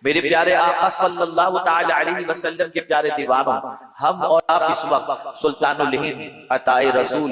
मेरे प्यारे आका सल्लल्लाहु ताला अलैहि वसल्लम के प्यारे दीवानों, हम और आप इस वक्त सुल्तानुल हिंद अताए रसूल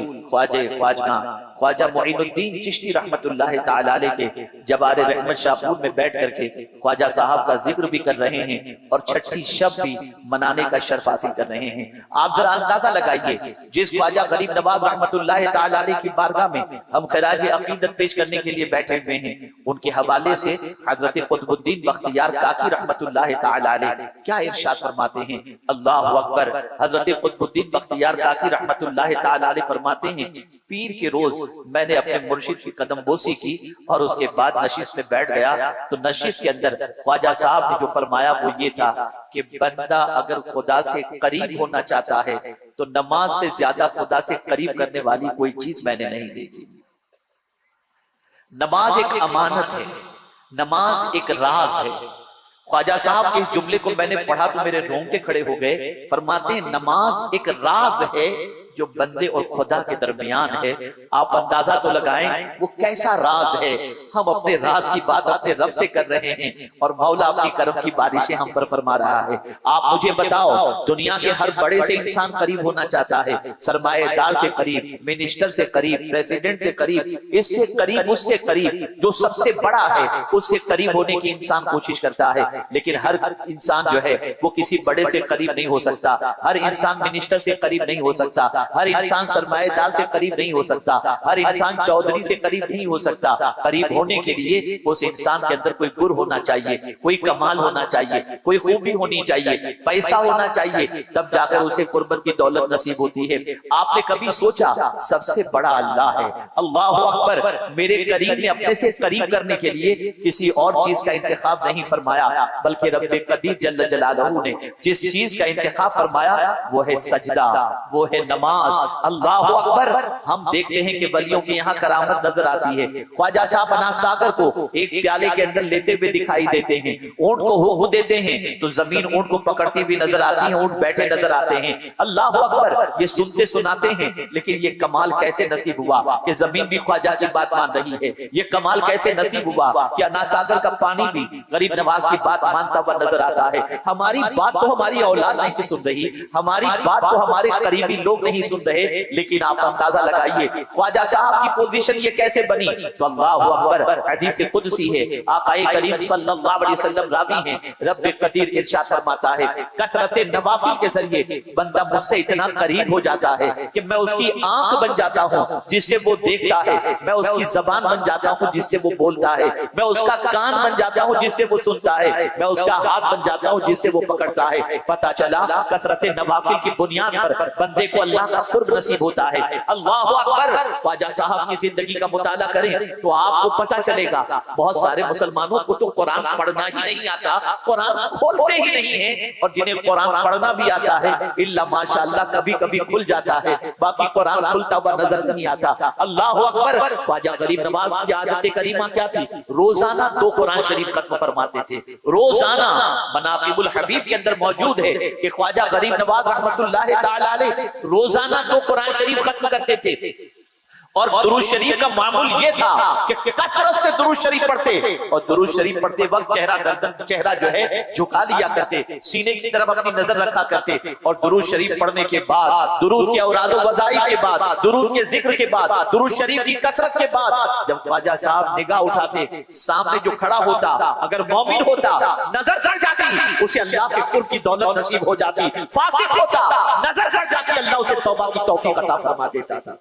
ख्वाजा मुईनुद्दीन चिश्ती रहमतुल्लाह ताला अलैह के जबारे रहमत शाहपुर में बैठ करके ख्वाजा साहब का जिक्र भी कर रहे हैं और छठी शब भी मनाने का शर्फ हासिल कर रहे हैं। आप जरा अंदाजा लगाइए, जिस ख्वाजा गरीब नवाज रहमतुल्लाह ताला अलैह की बारगाह में हम खिराज अकीदत पेश करने के लिए बैठे हुए हैं, उनके हवाले से हजरत कुतुबुद्दीन बख्तियार काकी रहमतुल्लाह ताला अलैह क्या इरशाद फरमाते हैं। अल्लाहु अकबर। हजरत कुतुबुद्दीन बख्तियार काकी रहमतुल्लाह ताला अलैह फरमाते हैं, पीर के रोज मैंने अपने मुर्शिद की कदम बोसी की और उसके बाद नशिश में बैठ गया, तो नशिश के अंदर ख्वाजा साहब ने जो फरमाया वो ये था कि बंदा अगर खुदा से करीब होना चाहता है तो नमाज से ज्यादा खुदा से करीब करने वाली कोई चीज मैंने नहीं देखी। नमाज एक अमानत है, नमाज एक राज है। ख्वाजा साहब के इस जुमले को मैंने पढ़ा तो मेरे रोंगटे खड़े हो गए। फरमाते हैं नमाज एक राज है जो बंदे और खुदा के दरमियान है। आप अंदाजा तो लगाएं वो कैसा राज है। हम अपने राज की बात अपने रब से कर रहे हैं और मौला अपनी करम की बारिशें हम पर फरमा रहा है। आप मुझे बताओ, दुनिया के हर बड़े से इंसान करीब होना चाहता है, सरमाएदार से करीब, मिनिस्टर से करीब, प्रेसिडेंट से करीब, इससे करीब, उससे करीब, जो सबसे बड़ा है उससे करीब होने की इंसान कोशिश करता है। लेकिन हर इंसान जो है वो किसी बड़े से करीब नहीं हो सकता, हर इंसान मिनिस्टर से करीब नहीं हो सकता, हर इंसान सरमाएदार से करीब नहीं हो सकता, हर इंसान चौधरी से करीब नहीं हो सकता। करीब होने के लिए उस इंसान के अंदर कोई गुर होना चाहिए, कोई कमाल होना चाहिए, कोई खूबी होनी चाहिए, पैसा होना चाहिए, तब जाकर उसे कुर्बत की दौलत नसीब होती है। आपने कभी सोचा सबसे बड़ा अल्लाह है, अल्लाह अकबर। मेरे करीब ने अपने से करीब करने के लिए किसी और चीज का इंतखाब नहीं फरमाया, बल्कि रब्बे कदीर जल्ल जलालहू ने जिस चीज का इंतखाब फरमाया वो है सजदा, वो है नमाज। अल्लाह अकबर। हम देखते हैं कि वलियों के यहाँ करामत नजर आती है। ख्वाजा साहब अनाज सागर को एक प्याले के अंदर लेते हुए दिखाई देते हैं, ऊंट को हो देते हैं तो जमीन ऊंट को पकड़ती हुई नजर आती है, ऊंट बैठे नजर आते हैं। अल्लाह अकबर। ये सुनते सुनाते हैं, लेकिन ये कमाल कैसे नसीब हुआ कि जमीन भी ख्वाजा की बात मान रही है। ये कमाल कैसे नसीब हुआ कि अनाज सागर का पानी भी गरीब नवाज की बात मानता हुआ नजर आता है। हमारी बात तो हमारी औलाद नहीं सुन रही, हमारी बात तो हमारे करीबी लोग नहीं सुन रहे, लेकिन आप अंदाजा लगाइए ख्वाजा साहब की पोजीशन ये कैसे बनी। तो अल्लाह अकबर। हदीस कुदसी है, आकाए करीम सल्लल्लाहु अलैहि वसल्लम रावी हैं, रब्बे कदीर इरशाद फरमाता है कसरत नवाफिल के जरिए बंदा मुझसे इतना करीब हो जाता है कि मैं उसकी आंख बन जाता हूं जिससे वो देखता है, मैं उसकी जबान बन जाता हूं जिससे वो बोलता है, मैं उसका कान बन जाता हूं जिससे वो सुनता है, मैं उसका हाथ बन जाता हूं जिससे वो पकड़ता है। पता चला कसरत नवाफिल की बुनियाद पर बंदे को अल्लाह का कुर्ब नसीब होता है। अल्लाह अकबर। ख्वाजा साहब की जिंदगी का मुताला करें तो आपको पता चलेगा बहुत सारे मुसलमानों को तो कुरान पढ़ना ही नहीं आता, कुरान खोलते ही नहीं है, और जिन्हें कुरान पढ़ना भी आता है इल्ला माशाअल्लाह कभी कभी खुल जाता है, बाकी कुरान खुलता हुआ नजर नहीं आता। अल्लाह अकबर। ख्वाजा गरीब नवाज की आदत करीमा क्या थी? रोजाना 2 कुरान शरीफ खत्म फरमाते थे, रोजाना। मनाकिबुल हबीब के अंदर मौजूद है कि ख्वाजा गरीब नवाज रहमतुल्लाह ताला अलैह रोजाना 2 कुरान शरीफ खत्म करते थे। और दुरूद शरीफ का मामूल ये था कि कसरत से दुरूद शरीफ पढ़ते, और दुरूद शरीफ पढ़ते वक्त चेहरा जो है झुका लिया करते, सीने की तरफ अपनी नजर रखा करते, और दुरूद शरीफ पढ़ने के बाद, दुरूद के औराद वज़ाइफ के बाद, दुरूद के जिक्र के बाद, दुरूद शरीफ की कसरत के बाद जब ख्वाजा साहब निगाह उठाते, सामने जो खड़ा होता अगर मौमिन होता नजर गड़ जाती, उसे अल्लाह के कुर्ब की दौलत नसीब हो जाती। फासिक होता नजर गड़ जाती, अल्लाह उसे तौबा की तौफीक अता फरमा देता था।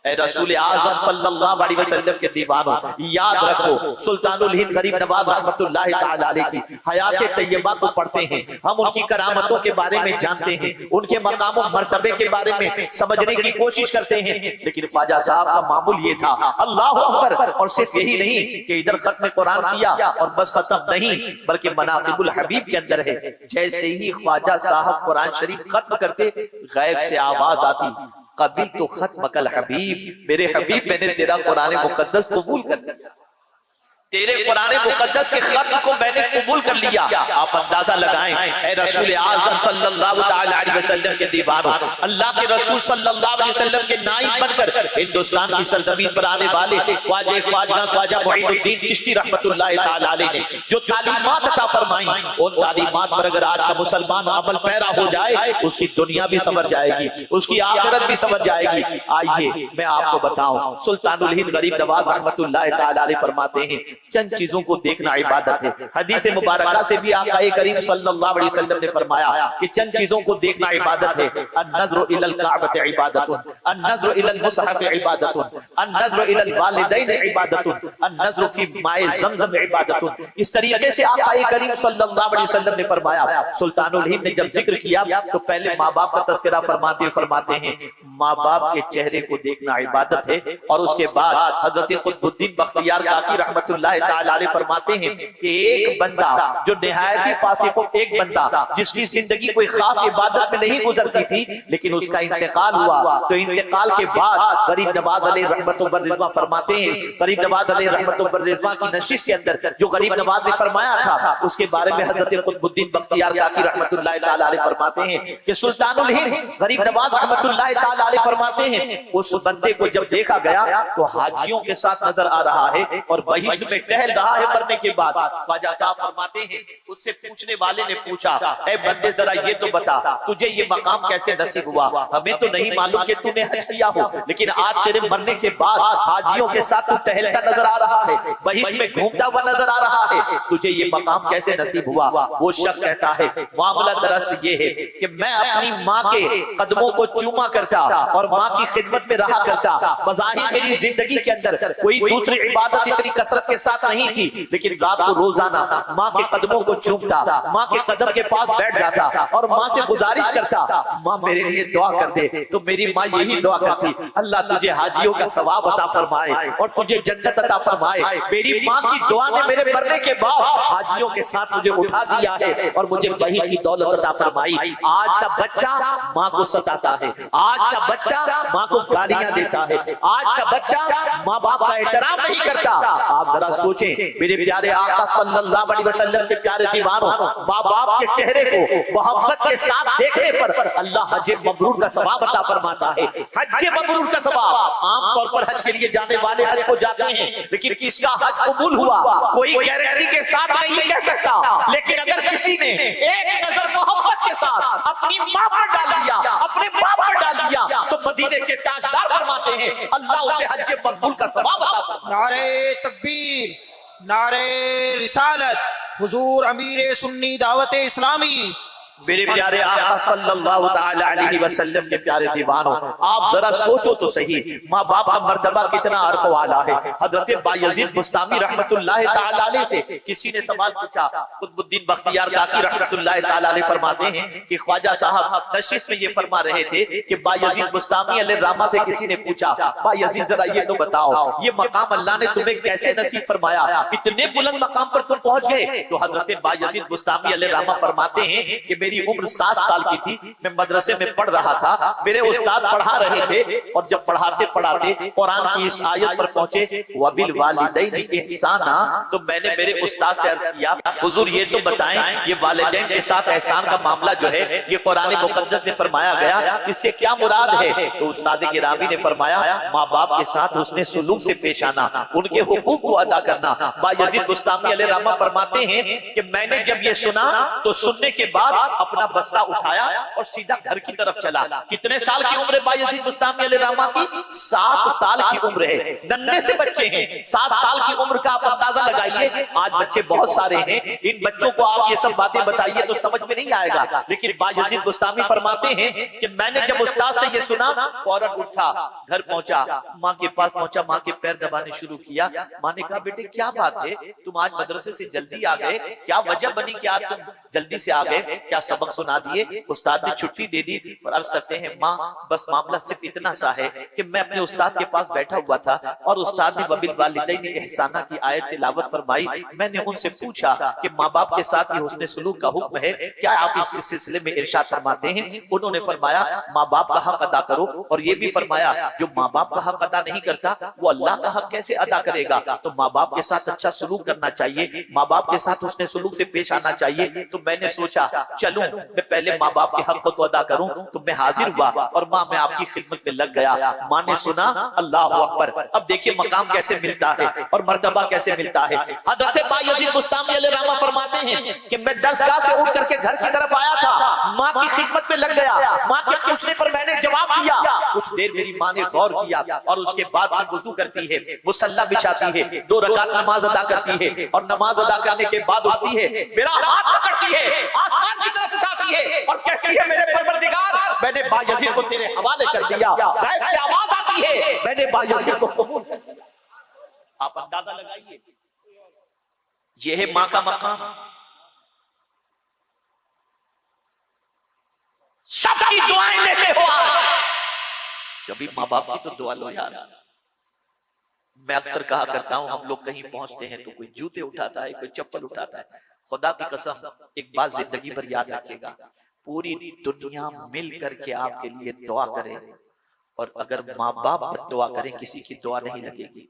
ऐ रसूल आज़म सल्लल्लाहु अलैहि वसल्लम के दीवानों, याद रखो सुल्तानुल हिंद गरीब नवाज रहमतुल्लाह ताला अलैह की हयात तैयबा को पढ़ते हैं, हम उनकी करामतों के बारे में जानते हैं, उनके मकाम और मर्तबे के बारे में समझने की कोशिश करते हैं। लेकिन ख्वाजा साहब का मामूल ये था, अल्लाह अकबर। और सिर्फ यही नहीं कि इधर खत्म कुरान किया और बस खत्म नहीं, बल्कि मनाकिबुल हबीब के अंदर है, जैसे ही ख्वाजा साहब कुरान शरीफ खत्म करते गैब से आवाज आती, कबिल तो खत्म कल हबीब, मेरे हबीब मैंने तेरा कुरान मुकद्दस कबूल कर लिया। तेरे कुरान मुकद्दस के खत को मैंने कबूल कर लिया। आप अंदाजा लगाएं, ऐ रसूल आज़म सल्लल्लाहु अलैहि वसल्लम के दीवारों, अल्लाह के रसूल सल्लल्लाहु अलैहि वसल्लम के नाइब बनकर हिंदुस्तान की सरजमीन पर आने वाले ख्वाजा मुईनुद्दीन चिश्ती रहमतुल्लाह तआला अलैह ने जो तालीमात अता फरमाई, उन तालीमात पर अगर आज का मुसलमान अमल पैरा हो जाए, उसकी दुनिया भी संवर जाएगी, उसकी आखिरत भी संवर जाएगी। आइए मैं आपको बताऊं, सुल्तानुल हिंद गरीब नवाज रहमतुल्लाह तआला अलैह फरमाते हैं, चंद चीजों को देखना इबादत है। हदीस मुबारका से भी आका करीम सल्लल्लाहु अलैहि वसल्लम ने फरमाया कि चंद चीजों को देखना इबादत है। अन-नज़्रु इलल काबति इबादतुन, अन-नज़्रु इलल मुसहफ़ इबादतुन, अन-नज़्रु इलल वालिदैन इबादतुन, अन-नज़्रु फी माए ज़मज़म इबादतुन। इस तरीके से आका करीम सल्लल्लाहु अलैहि वसल्लम ने फरमाया। सुल्तानुल हिंद ने जब जिक्र किया तो पहले माँ बाप का तज़किरा फरमाते हैं माँ बाप के चेहरे को देखना इबादत है। और उसके बाद हज़रत कुतुबुद्दीन बख्तियार काकी रहमतुल्लाह तआला अलैह फरमाते हैं कि एक बंदा जो निहायत ही फासिक हो, एक बंदा जिसकी जिंदगी कोई खास इबादत में नहीं गुजरती थी, लेकिन उसका इंतकाल हुआ, तो इंतकाल के बाद गरीब नवाज अलैह रहमतुल्लाह व रिज़वा फरमाते हैं, गरीब नवाज अलैह रहमतुल्लाह व रिज़वा की नशिश के अंदर जो गरीब नवाज ने फरमाया था, उसके बारे में हज़रत कुतुबुद्दीन बख्तियार काकी रहमतुल्लाह तआला अलैह फरमाते हैं कि सुल्तानुल हिंद गरीब नवाज रहमतुल्लाह तआला अलैह फरमाते हैं, उस बंदे को जब देखा गया तो हाजियों के साथ नजर आ रहा है और बहिश्त में टहल रहा है। मरने के बाद ख्वाजा साहब फरमाते हैं, उससे पूछने वाले ने पूछा, ऐ बंदे जरा ये तो बता, तुझे ये मकाम कैसे नसीब हुआ? हमें तो नहीं मालूम कि तूने हज किया हो, लेकिन आज तेरे मरने के बाद हाजियों के साथ तू टहलता नजर आ रहा है, बहिश्त में घूमता हुआ नजर आ रहा है, तुझे ये मकाम कैसे नसीब हुआ? वो शख्स कहता है, मामला दरअसल ये है कि मैं अपनी माँ के कदमों को चूमा करता और माँ की खिदमत में रहा करता। बज़ाहिर मेरी जिंदगी के अंदर कोई दूसरी इबादत इतनी कसरत के साथ नहीं थी, लेकिन रात को रोजाना माँ के कदमों को चूमता, माँ के कदम के पास बैठ जाता और माँ से गुजारिश करता, माँ मेरे लिए दुआ कर दे। तो मेरी माँ यही दुआ करती, अल्लाह तुझे हाजियों का सवाब अता फरमाए और तुझे जन्नत अता फरमाए। मेरी माँ की दुआ ने मेरे मरने के बाद हाजियों के साथ मुझे उठा दिया है और मुझे वही की दौलत अता फरमाई। आज का बच्चा माँ को सताता है, आज का बच्चा माँ को गालियां देता है, आज का बच्चा माँ बाप का एहतराम नहीं करता। आप जरा सोचें मेरे प्यारे आका सल्लल्लाहु अलैहि वसल्लम के प्यारे दीवानों, माँ बाप के चेहरे को मोहब्बत के साथ देखने पर अल्लाह हज मबरूर का सवाब अता फरमाता है। हज मबरूर का सवाब, आमतौर पर हज के लिए जाने वाले हज को जाते हैं, लेकिन किसका हज कबूल हुआ कोई गारंटी के साथ नहीं कह सकता। लेकिन अगर किसी ने एक नजर मोहब्बत के साथ अपनी माँ पर डाल दिया, अपने बाप पर डाल दिया, तो मदीने के ताजदार फरमाते हैं अल्लाह उसे हज मकबूल का सवाब अता फरमाता है। नारे तकबीर, नारे रिसालत, हुजूर अमीर सुन्नी दावत इस्लामी। मेरे प्यारे आका सल्लल्लाहु तआला अलैहि वसल्लम के प्यारे दीवानों, आप जरा सोचो तो सही, माँ बाप का मर्तबा कितना अर्फ वाला है। हजरत बायजीद बुस्तामी रहमतुल्लाह तआला अलैह से किसी ने सवाल पूछा, कुतुबुद्दीन बख्तियार काकी रहमतुल्लाह तआला अलैह फरमाते हैं कि ख्वाजा साहब नशिश में ये फरमा रहे थे कि बायजीद बुस्तामी अलैह रहमा से किसी ने पूछा, बायजीद जरा ये तो बताओ, ये मकाम अल्लाह ने तुम्हें कैसे नसीब फरमाया, इतने बुलंद मकाम पर तुम पहुंच गए? तो हजरत बायजीद बुस्तामी अलैह रहमा फरमाते हैं कि मेरी उम्र 7 साल की थी, मैं मदरसे में पढ़ रहा था, मेरे उस्ताद पढ़ा रहे थे और जब पढ़ाते पढ़ाते कुरान की इस आयत पर पहुंचे वबिल वालिदैन इहसाना, तो मैंने मेरे उस्ताद से अर्ज किया, हुजूर ये तो बताएं ये वालिदैन के साथ एहसान का मामला जो है ये कुरान मुकद्दस में फरमाया गया, इससे क्या मुराद है? तो उस्ताद गिरामी ने फरमाया माँ बाप के साथ उसने सुलूक से पेश आना, उनके हुकूक को अदा करना। बायजीद बुस्तामी अलैह रहमा फरमाते हैं कि मैंने जब ये सुना तो सुनने के बाद अपना बस्ता उठाया और सीधा घर की तरफ चला। कितने साल की उम्र है बायजीद बुस्तामी अलैह रहमा की? 7 साल की उम्र है, नन्हे से बच्चे हैं। 7 साल की उम्र का आप अंदाजा लगाइए। आज बच्चे बहुत सारे हैं, इन बच्चों को आप ये सब बातें बताइए तो समझ में नहीं आएगा, लेकिन बायजीद बुस्तामी फरमाते हैं कि मैंने जब उस्ताद से ये सुना फौरन उठा, घर पहुंचा, माँ के पास पहुंचा, माँ के पैर दबाने शुरू किया। माँ ने कहा बेटे क्या बात है, तुम आज मदरसे से जल्दी आ गए, क्या वजह बनी कि आज तुम जल्दी से आ गए, क्या सबक सुना दिए? उस्ताद ने छुट्टी दे दी। अर्ज करते हैं माँ बस मामला सिर्फ इतना सा है कि मैं अपने उस्ताद के पास बैठा हुआ था और उस्ताद ने वबिल वालिदैनि इहसाना की आयत तिलावत फरमाई। मैंने उनसे पूछा कि माँ बाप के साथ ये हुस्न सुलूक का हुक्म है, क्या आप इस सिलसिले में इरशाद फरमाते हैं? उन्होंने फरमाया माँ बाप का हक अदा करो, और ये भी फरमाया जो माँ बाप का हक अदा नहीं करता वो अल्लाह का हक कैसे अदा करेगा? तो माँ बाप के साथ अच्छा सलूक करना चाहिए, माँ बाप के साथ उसने सलूक से पेश आना चाहिए। तो मैंने सोचा चलूं मैं पहले माँ बाप के हक को तो अदा करूं। तो मैं हाजिर हुआ और माँ मैं आपकी खिदमत में लग गया। माँ ने सुना, अल्लाह अकबर। अब देखिए मकाम कैसे मिलता है और मर्तबा कैसे मिलता है। हज़रत बायजीद बुस्तामी अलैहिर्रहमा फरमाते हैं कि मैं दरसगाह से उठ करके घर की तरफ आया था, माँ की खिदमत में लग गया। माँ के पूछने पर मैंने जवाब दिया। कुछ देर मेरी माँ ने गौर किया और उसके बाद में वुजू करती है, मुसल्ला बिछाती है, 2 रकात नमाज अदा करती है और नमाज अदा करने के बाद उठती है, मेरा हाथ पकड़ती है, आसमान की तरफ उठाती है और कहती है मेरे परवरदिगार मैंने बायजीद को तेरे हवाले कर दिया। गैब से आवाज आती है मैंने बायजीद को कबूल कर दिया। आप अंदाजा लगाइए, यह है मां का मकाम। सबकी दुआएं लेते हो आज, कभी माँ बाप की तो दुआ लो यार। मैं अक्सर कहा करता हूं हम लोग कहीं पहुंचते हैं तो कोई जूते उठाता है, कोई चप्पल उठाता है। खुदा की कसम एक बात जिंदगी भर याद रखिएगा, पूरी दुनिया मिल करके आपके लिए दुआ करे और अगर माँ बाप दुआ करें किसी की दुआ नहीं लगेगी।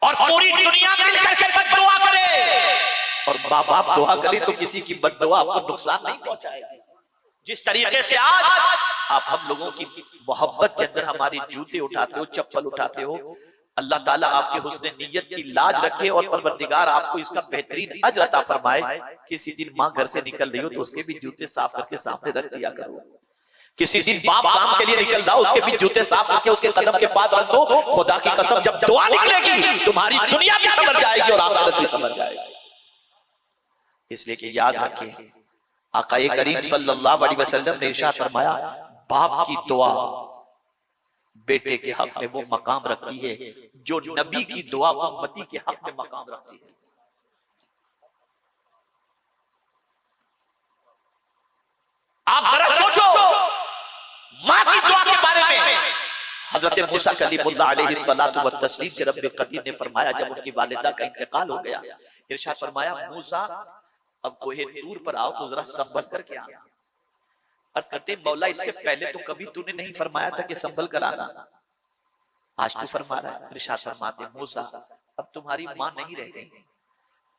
और पूरी दुनिया मिल करके बद्दुआ करे और माँ बाप दुआ करे तो किसी की बद्दुआ आपको नुकसान नहीं पहुंचाएगी। जिस तरीके से आज आप हम लोगों की मोहब्बत के अंदर हमारी जूते उठाते हो, चप्पल उठाते हो, अल्लाह ताला आपके हुस्न नियत की लाज रखे और परवरदिगार आपको इसका बेहतरीन अजर अता फरमाए। किसी दिन माँ घर से निकल रही हो तो उसके भी जूते साफ करके सामने रख दिया करो। किसी दिन बाप काम के लिए निकल रहा हो उसके भी जूते साफ करके उसके कदम के पास रख दो। खुदा की कसम जब दुआ निकलेगी तुम्हारी दुनिया भी संभल जाएगी और आखिरत भी संभल जाएगी। इसलिए कि याद रखिए आक़ाए करीम सल्लल्लाहु अलैहि वसल्लम ने इरशाद फरमाया बाप की दुआ बेटे के हक में वो मकाम रखती है जो नबी की दुआ उम्मती के हक में मकाम रखती है। आप जरा सोचो मां की दुआ के बारे में। हजरत मूसा कलीमुल्लाह अलैहिस्सलातु व तस्लीम से रब्बे कदीर ने फरमाया जब उनकी वालिदा का इंतकाल हो गया, इरशाद फरमाया मूसा अब कोहे तूर पर आओ तो जरा संभल करके आना। अर्ज करते मौला इससे पहले तो कभी तूने नहीं फरमाया था कि संभल कर आना, आज तू फरमा रहा है। इरशाद फरमाते मूसा अब तुम्हारी मां नहीं रह गई,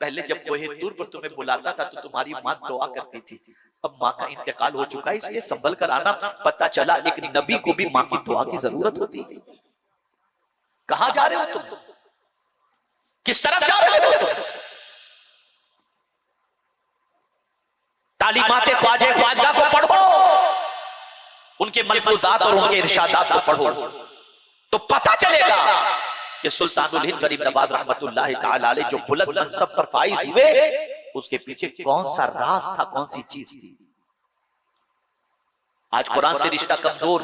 पहले जब कोहे तूर पर तुम्हें बुलाता था तो तुम्हारी मां दुआ करती थी, अब मां का इंतकाल हो चुका है इसलिए संभल कर आना। पता चला एक नबी को भी मां की दुआ की जरूरत होती है। कहां जा रहे हो तुम, किस तरफ जा रहे हो तुम? तालीमाते ख्वाजा ख्वाजा को पढ़ो, उनके मलफूजात और उनके इरशादात को पढ़ो तो पता चलेगा कि सुल्तानुल हिंद गरीब नवाज रहमतुल्लाह ताला अलैह जो बुलंद मनसब पर फाइज हुए उसके पीछे कौन सा राज था, कौन सी चीज थी। आज कुरान से रिश्ता कमजोर,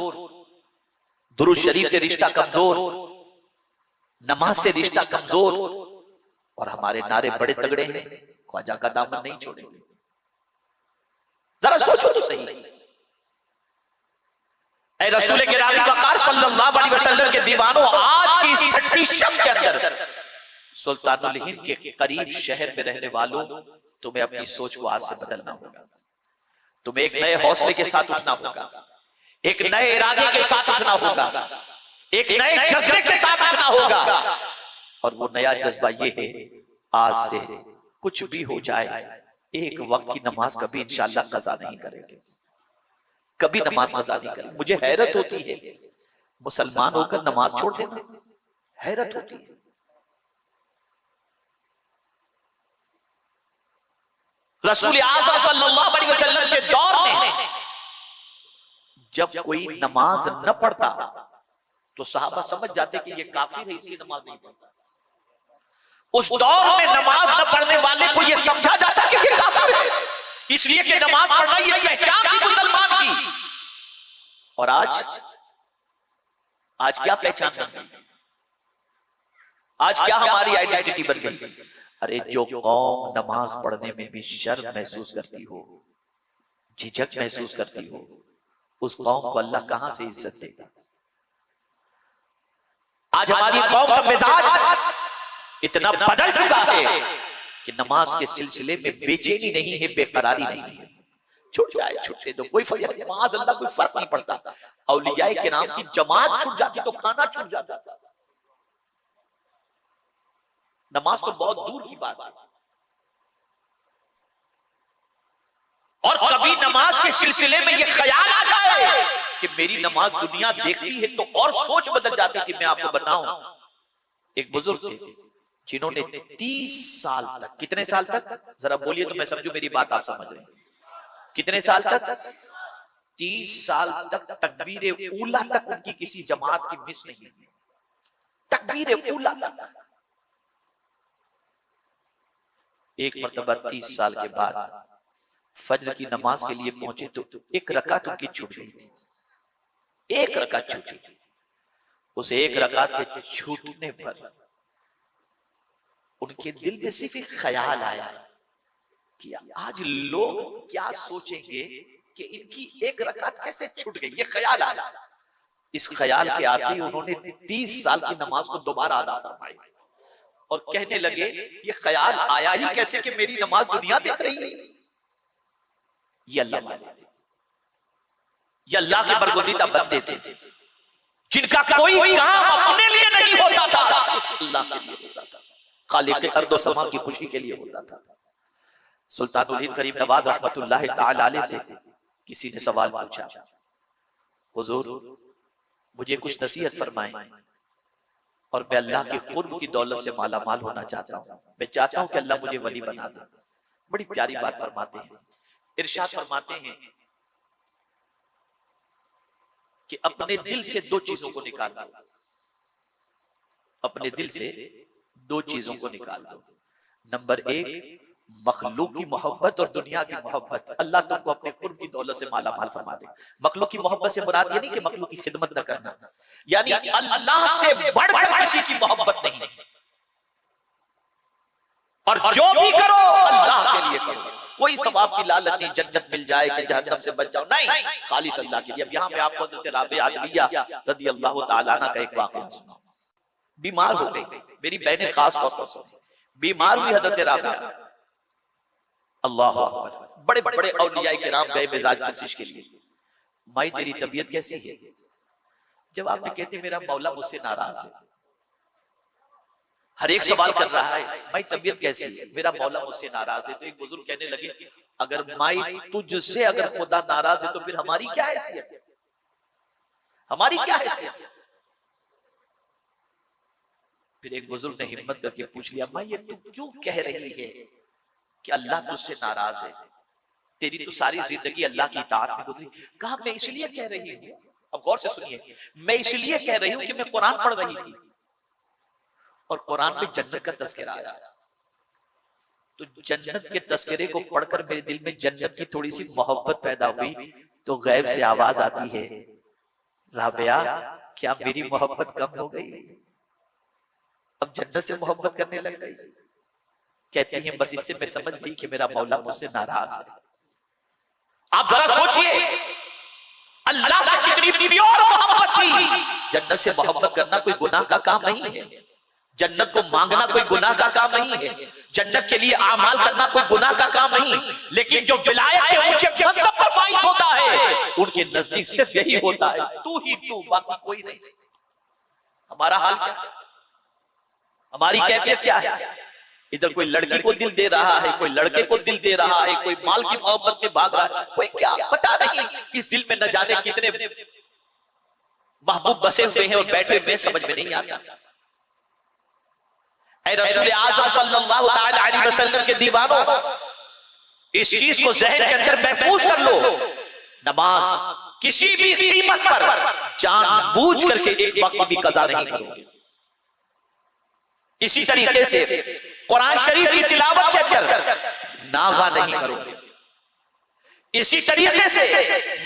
दुरूद शरीफ से रिश्ता कमजोर, नमाज से रिश्ता कमजोर और हमारे नारे बड़े तगड़े हैं, ख्वाजा का दामन नहीं छोड़ेंगे। जरा सोचो तो सही। ऐ रसूल गिरामी वक़ार सल्लल्लाहु अलैहि वसल्लम के दीवानों, आज की इस छठी शब के अंदर सुल्तानुल हिंद के करीब शहर में रहने वालों, तुम्हें अपनी सोच को आज से बदलना होगा। तुम्हें एक नए हौसले के साथ उठना होगा, एक नए इरादे के साथ उठना होगा, एक नए जज्बे के साथ उठना होगा। और वो नया जज्बा ये है आज से कुछ भी हो जाए एक वक्त की नमाज कभी इंशाअल्लाह कज़ा नहीं करेंगे, कभी नमाज कज़ा नहीं करेंगे। मुझे हैरत होती है मुसलमान होकर नमाज छोड़ देना, हैरत होती है। रसूल आज़म सल्लल्लाहु अलैहि वसल्लम के दौर में जब कोई नमाज न पढ़ता तो सहाबा समझ जाते कि ये काफिर है इसलिए नमाज नहीं पढ़ता। उस दौर में नमाज न पढ़ने वाले को यह समझा जाता कि ये काफिर है इसलिए कि नमाज पढ़ना ये पहचान थी मुसलमान की। और आज क्या पहचान बन गई, आज क्या हमारी आइडेंटिटी बन गई। अरे जो कौम नमाज पढ़ने में भी शर्म महसूस करती हो, झिझक महसूस करती हो, उस कौम को अल्लाह कहां से इज्जत देगा। आज हमारी कौम का मिजाज इतना बदल चुका है कि नमाज के सिलसिले में बेचैनी नहीं है, बेकरारी नहीं है। छूट जाए छूटने दो, कोई फर्क अल्लाह कोई फर्क नहीं पड़ता। औलियाए किराम की जमात छूट जाती तो खाना छूट जाता। नमाज तो बहुत दूर की बात है। और कभी नमाज के सिलसिले में यह ख्याल आ जाए कि मेरी नमाज दुनिया देखती है तो और सोच बदल जाती थी। मैं आपको बताऊं, एक बुजुर्ग थे जिन्होंने 30 साल तक, कितने साल तक जरा बोलिए तो मैं समझू मेरी बात आप समझ रहे हैं, कितने साल तक? 30 साल तक तकबीर ऊला तक उनकी किसी जमात की मिस नहीं है। तकबीर ऊला तक। एक मर्तबा 30 साल के बाद फज्र की नमाज के लिए पहुंचे तो एक रकात उनकी छूट गई थी। एक रकात छूटी। उस एक रकात के छूटने पर उनके दिल में सिर्फ एक ख्याल आया कि आज लोग क्या सोचेंगे कि इनकी एक रकात कैसे छूट गई। ये ख्याल आया। इस ख्याल के आते ही उन्होंने 30 साल की नमाज को दोबारा अदा फरमाई और कहने लगे ये ख्याल आया ही कैसे कि मेरी नमाज दुनिया देख रही है। ये अल्लाह वाले थे, ये अल्लाह के बरगुज़ीदा बंदे थे जिनका कोई काम अपने लिए नहीं होता था, अल्लाह के लिए होता था। खालिक अर्द व समा की खुशी के लिए होता था। सुल्तानुल हिंद करीम नवाज रहमतुल्लाह तआला अलैह से किसी ने सवाल पूछा, हुजूर मुझे कुछ नसीहत फरमाएं और मैं अल्लाह के कुर्ब की दौलत से माला माल होना चाहता हूं। मैं चाहता हूं कि अल्लाह मुझे वली बना दे। बड़ी प्यारी बात फरमाते हैं, इरशाद फरमाते हैं कि अपने दिल से दो चीजों को निकाल दो। अपने दिल से दो चीजों को निकाल दो। नंबर 1 मखलूक की मोहब्बत और दुनिया की मोहब्बत। अल्लाह तुमको अपने कुर्ब की दौलत से माला माल फरमा दे। मखलूक की मोहब्बत से मुराद ये नहीं कि मखलूक की खिदमत न करना, यानी अल्लाह से बढ़कर किसी की मोहब्बत नहीं। और जो भी करो अल्लाह के लिए करो। कोई सवाब की लालच नहीं, जन्नत मिल जाए कि जहन्नम से बच जाओ, नहीं, खालिस अल्लाह के लिए। अब यहाँ मैं आपको हज़रत राबिया अदविया रज़ियल्लाहु तआला अन्हा का एक वाक़या सुनाऊं। बीमार हो गई मेरी बहनें, खास तौर पर सुनी। बीमार हुई हज़रत राबिया, अल्लाह अकबर। बड़े बड़े औलिया किराम गए मिजाज कोशिश के लिए, माई तेरी तबीयत कैसी है? जब आप कहते मेरा मौला मुझसे नाराज है, हर एक सवाल कर रहा है माई तबीयत कैसी है, मेरा मौला मुझसे नाराज है। तो एक बुजुर्ग कहने लगे अगर माई तुझसे अगर खुदा नाराज है तो फिर हमारी क्या हैसियत? हमारी क्या हैसियत? फिर एक बुजुर्ग ने हिम्मत करके पूछ लिया, माई ये तू क्यों कह रही है कि अल्लाह तुझसे नाराज है? तेरी तो सारी जिंदगी अल्लाह की इताअत में गुजरी। कहा मैं इसलिए कह रही हूँ, अब गौर से सुनिए, मैं इसलिए कह रही हूँ कि मैं कुरान पढ़ रही थी और कुरान में जन्नत का तज़किरा आया। तो जन्नत के तज़किरे को पढ़कर मेरे दिल में जन्नत की थोड़ी सी मोहब्बत पैदा हुई। तो गैब से आवाज आती है, राबिया क्या मेरी मोहब्बत कम हो गई? अब जन्नत से मोहब्बत करने लग गई। कहती हैं बस इससे मैं समझ गई कि मेरा मौला मुझसे नाराज है। आप जरा सोचिए, अल्लाह से कितनी प्योर मोहब्बत थी। जन्नत से मोहब्बत करना कोई गुनाह का काम नहीं है, जन्नत को मांगना कोई गुनाह का काम नहीं है, जन्नत के लिए आमाल करना कोई गुनाह का काम नहीं। लेकिन जो विलायत के ऊंचे मनसब पर फाइज होता है उनके नजदीक सिर्फ यही होता है, तू ही तू, बाकी कोई नहीं। हमारा हाल क्या, हमारी कैफियत क्या है? इधर कोई लड़की को दिल दे रहा है, कोई लड़के को दिल दे रहा है, कोई माल की मोहब्बत में भाग रहा है, कोई क्या पता नहीं इस दिल में न जाने कितने महबूब बसे हुए हैं और बैठे हुए, समझ में नहीं आता। रसूल आज़म सल्लल्लाहु अलैहि वसल्लम के दीवानों, इस चीज को ज़हन के अंदर महफूज कर लो, नमाज किसी भी कीमत पर जानबूझ करके एक वक्त भी कज़ा नहीं करोगे। इसी तरीके से कुरान शरीफ की तिलावत के अंदर नागा नहीं करोगे। इसी तरीके से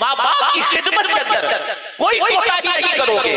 माँ बाप की खिदमत के अंदर कोई कोताही नहीं करोगे।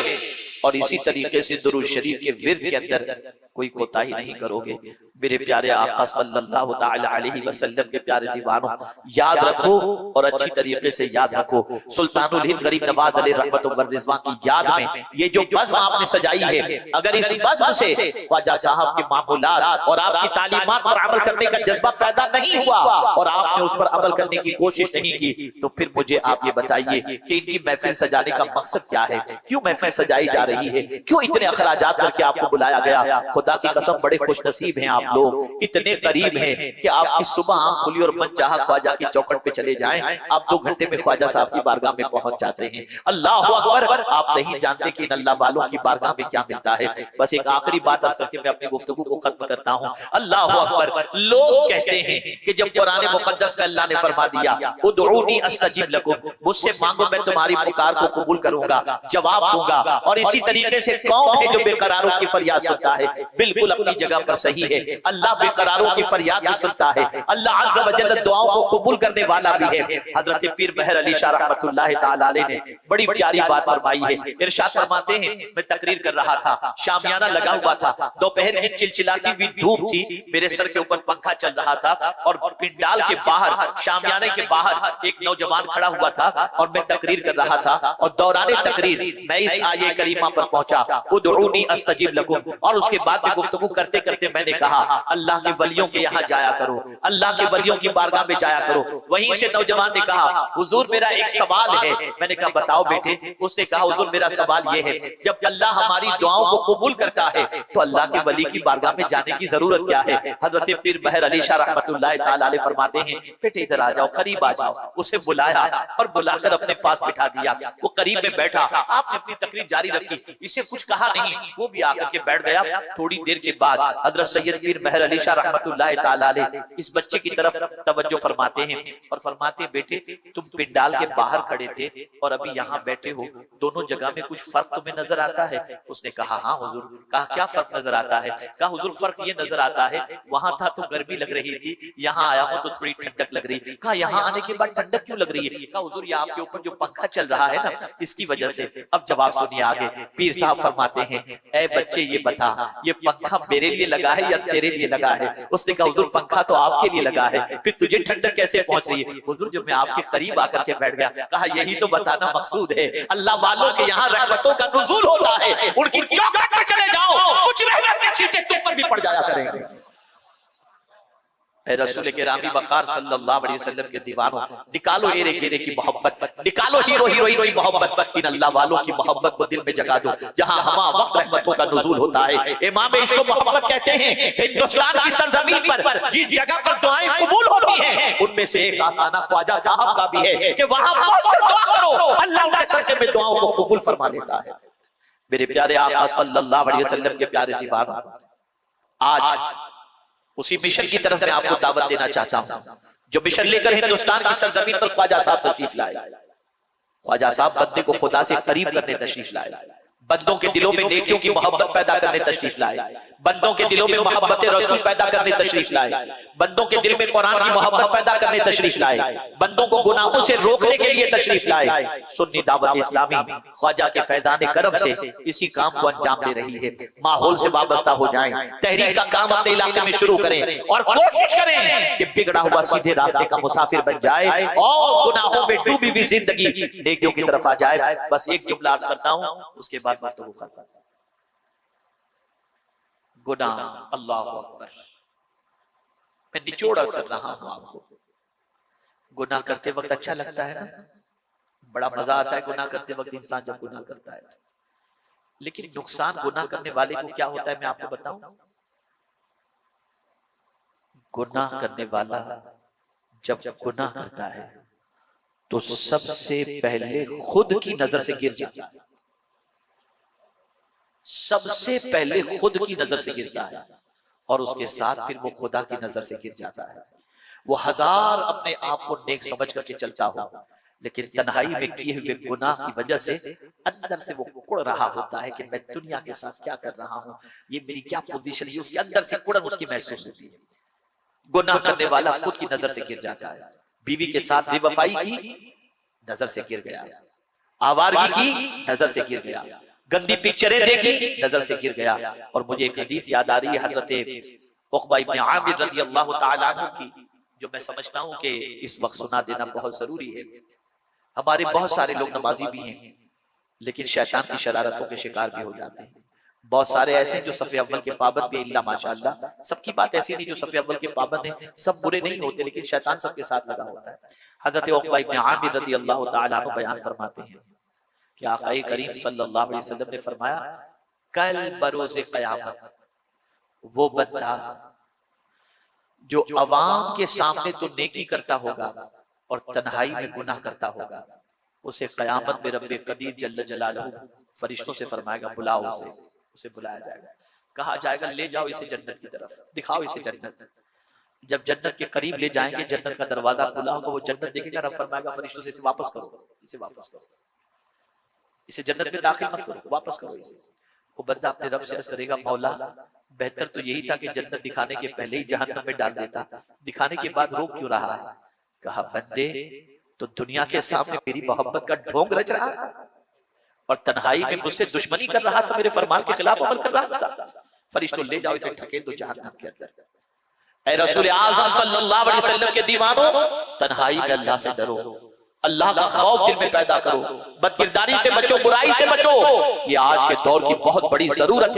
और इसी तरीके से दुरूद शरीफ के विर्द के अंदर कोई कोताही नहीं करोगे। मेरे प्यारे आका सल्लल्लाहु तआला अलैहि वसल्लम के प्यारे दीवानों, याद रखो और अच्छी तरीके से याद रखो, सुल्तानुल हिंद गरीब नवाज अलैहि रहमत व रिजवान की याद में ये जो बज़्म आपने सजाई है, अगर इस बज़्म से ख्वाजा साहब के मामूलात और आपकी तालीमात पर अमल करने का जज्बा पैदा नहीं हुआ और आपने उस पर अमल करने की कोशिश नहीं की, तो फिर मुझे आप ये बताइए कि इनकी महफिल सजाने का मकसद क्या है? क्यों महफिल सजाई जा रही है? क्यों इतने अखराजात करके आपको बुलाया गया? खुदा की कसम बड़े खुशनसीब हैं आप लोग, इतने करीब हैं कि आपकी सुबह आंख खुली और मन चाहा ख्वाजा की चौखट पे चले जाएं, आप 2 घंटे में ख्वाजा साहब की बारगाह में पहुंच जाते हैं। अल्लाह अकबर। आप नहीं जानते कि इन अल्लाह वालों की बारगाह में क्या मिलता है। बस एक आखिरी बात अर्ज करके मैं अपनी गुफ्तगू को खत्म करता हूं। अल्लाह अकबर। लोग कहते हैं कि जब कुरान मुकद्दस में अल्लाह ने फरमा दिया उदऊनी अस्तजीब लकुम, मुझसे मांगो मैं तुम्हारी पुकार को कबूल करूंगा, जवाब दूंगा, और इसी तरीके से कौन है जो बेकरारों की फरियाद सुनता है? बिल्कुल अपनी जगह पर सही है, अल्लाह बेकरारों की फरियाद भी सुनता है, अल्लाह अज़्ज़ व जल्ल दुआओं को कबूल करने वाला भी है। हजरत पीर मेहर अली शाह रहमतुल्लाह तआला अलैह ने बड़ी प्यारी बात फरमाई है। इरशाद फरमाते हैं, मैं तकरीर कर रहा था, शामियाना लगा हुआ था, दोपहर की चिलचिलाती हुई धूप थी, मेरे सर के ऊपर पंखा चल रहा था और पिंडाल के बाहर, शामियाने के बाहर एक नौजवान खड़ा हुआ था और मैं तकरीर कर रहा था और दौराने तकरीर मैं इस आये करीमा पर पहुंचा, उदऊनी अस्तजीब लकुम, और उसके बाद में गुफ्तगू करते करते मैंने कहा अल्लाह के वलियों के यहाँ जाया करो, अल्लाह के वलियों की बारगाह में जाया करो। वहीं से नौजवान ने कहा हुजूर मेरा एक सवाल है। मैंने कहा बताओ बेटे। उसने कहा हुजूर मेरा सवाल ये है, जब अल्लाह हमारी दुआओं को कबूल करता है तो अल्लाह के वली की बारगाह में जाने की जरूरत क्या है? हजरत पीर मेहर अली शाह रहमतुल्लाह तआला अलैह फरमाते हैं, बेटे इधर आ जाओ, करीब आ जाओ। उसे बुलाया और बुलाकर अपने पास बिठा दिया। वो करीब में बैठा, आपने अपनी तकरीर जारी रखी, इसे कुछ कहा नहीं, वो भी आकर के बैठ गया। थोड़ी देर के बाद हजरत सैयद पीर मेहर अली शाह रहमतुल्लाह तआला अलैह इस बच्चे की तरफ तवज्जो फरमाते हैं और फरमाते हैं, बेटे तुम पिंडाल के बाहर खड़े थे और अभी यहाँ बैठे हो, दोनों जगह में कुछ फर्क तुम्हें नजर आता है? उसने कहा हाँ हुजूर। कहा क्या फर्क नजर आता है? कहा हुजूर फर्क ये नजर आता है, वहां था तो गर्मी लग रही थी, यहाँ आया हूं तो थोड़ी ठंडक लग रही। कहा यहाँ आने के बाद ठंडक क्यों लग रही है? कहा हुजूर ये आपके ऊपर जो पंखा चल रहा है ना, इसकी वजह से। अब जवाब सुनिए आगे। पीर साहब फरमाते हैं, ऐ बच्चे ये बता, ये पंखा मेरे लिए लगा है या तेरे लिए लगा है? उसने कहा हुजूर पंखा तो आपके लिए लगा है, फिर तुझे ठंडक कैसे पहुंच रही है? हुजूर जब मैं आपके करीब आकर के बैठ गया, कहा यही तो बताना मकसूद है, अल्लाह वालों के यहाँ रहमतों का नुज़ूल होता है, उनकी चौखट पर चले जाओ, कुछ रहमत के छींटे तुम पर भी पड़ जाया करेंगे। रसूल किरामी वक़ार सल्लल्लाहु अलैहि वसल्लम के दीवानों, निकालो एरे गेरे की मोहब्बत, निकालो हीरो हीरोइन की मोहब्बत, इन अल्लाह वालों की मोहब्बत को दिल में जगा दो, जहां हमा वक्त रहमतों का नुज़ूल होता है। इमाम इसको मोहब्बत कहते हैं। हिंदुस्तान की सरजमीन पर जिस जगह पर दुआएं कबूल होती हैं, उनमें से एक आसाना ख्वाजा साहब का भी है कि वहां पहुंचकर दुआ करो, अल्लाह उनके सर में दुआओं को कबूल फरमा लेता है। मेरे प्यारे आका सल्लल्लाहु अलैहि वसल्लम के प्यारे दीवानों, आज उसी मिशन की तरफ मैं आपको दावत देना चाहता हूं जो मिशन लेकर हिंदुस्तान की सरजमीन पर ख्वाजा साहब तशरीफ लाए। ख्वाजा साहब बंदे को खुदा से करीब करने तशरीफ लाए, बंदों के दिलों में नेकियों की मोहब्बत पैदा करने तशरीफ लाए, बंदों के दिलों में मोहब्बत रसूल पैदा करने तशरीफ लाए, बंदों के दिल में कुरान की मोहब्बत पैदा करने तशरीफ लाए, बंदों को गुनाहों से रोकने के लिए तशरीफ लाए। सुन्नी दावत इस्लामी ख्वाजा के फैजान करम से इसी काम को अंजाम दे रही है। माहौल से वाबस्ता हो जाएं, तहरीक का काम अपने इलाके में शुरू करें और कोशिश करें कि बिगड़ा हुआ सीधे रास्ते का मुसाफिर बन जाए और गुनाहों में डूबी हुई जिंदगी नेकियों की तरफ आ जाए। बस एक जुमला अर्ज करता हूं, उसके बाद गुफ्तगू करता हूं। गुनाह, अल्लाह अकबर, मैं निचोड़ अर्ज कर रहा हूं आपको। गुनाह करते वक्त अच्छा लगता है ना, बड़ा मजा आता है गुनाह करते वक्त इंसान जब गुनाह करता है, लेकिन नुकसान गुनाह करने वाले को क्या होता है मैं आपको बताऊं। गुनाह करने वाला जब गुनाह करता है तो सबसे पहले खुद की नजर से गिर जाता है, सबसे पहले खुद की नजर से गिरता है और उसके साथ फिर वो खुदा की नजर से गिर जाता है। वो हजार अपने आप को नेक समझ करके चलता हो, लेकिन तन्हाई में किए हुए गुनाह की वजह से अंदर से वो कुड़ रहा होता है कि मैं दुनिया के साथ क्या कर रहा हूँ, ये मेरी क्या पोजीशन है, उसके अंदर से कुड़न उसकी महसूस होती है। गुनाह करने वाला खुद की नजर से गिर जाता है। बीवी के साथ बेवफाई की, नजर से गिर गया, आवारगी की, नजर से गिर गया, गंदी पिक्चरें देखी, नजर से गिर गया। और मुझे एक हदीस याद आ रही है, हजरत उक़बा इब्न आमिर रज़ियल्लाहु ताला अन्हु की, जो मैं समझता हूं कि इस वक्त सुना देना बहुत जरूरी है। हमारे बहुत सारे लोग नमाजी भी हैं, लेकिन शैतान की शरारतों के शिकार भी हो जाते हैं। बहुत सारे ऐसे हैं जो सफ़े अव्वल के पाबंद भी, इल्ला माशाअल्लाह। सबकी बात ऐसी नहीं जो सफ़े अव्वल के पाबंद हैं, सब बुरे नहीं होते, लेकिन शैतान सबके साथ लगा होता है। हज़रत उक़बा इब्न आमिर रज़ियल्लाहु ताला अन्हु बयान फरमाते हैं कि आक़ाए करीम सल्लल्लाहु अलैहि वसल्लम ने फरमाया, कल बरोज़े क़यामत वो बंदा जो अवाम के सामने तो नेकी करता होगा और तन्हाई में गुनाह करता होगा, उसे क़यामत में रब्बे क़दीर जल्ल जलालहू फरिश्तों से फरमाएगा, बुलाओ उसे बुलाया जाएगा, कहा जाएगा ले जाओ इसे जन्नत की तरफ, दिखाओ इसे जन्नत। जब जन्नत के करीब ले जाएंगे, जन्नत का दरवाजा खुला होगा, वो जन्नत देखेगा, रब फरमाएगा फरिश्तों से इसे वापस करो, इसे वापस करो, इसे जन्नत में दाखिल मत करो, वापस करो इसे। वो बंदा अपने रब से अर्ज़ करेगा, मौला बेहतर तो यही था कि जन्नत दिखाने के पहले ही जहन्नम में डाल देता, दिखाने के बाद रोक क्यों रहा है? कहा, बंदे तो दुनिया के सामने मेरी मोहब्बत का ढोंग रच रहा था और तन्हाई में मुझसे दुश्मनी कर रहा था, मेरे फरमान के खिलाफ अमल कर रहा था। फरिश्तों ले जाओ इसे, ढकेल दो जहन्नम के अंदर। ऐ रसूल आज़म सल्लल्लाहु अलैहि वसल्लम के दीवानों, तन्हाई में अल्लाह से डरो, अल्लाह का खौफ दिल में पैदा करो, बदकिरदारी से बचो, बुराई से बचो। ये आज के दौर की बहुत बड़ी जरूरत है।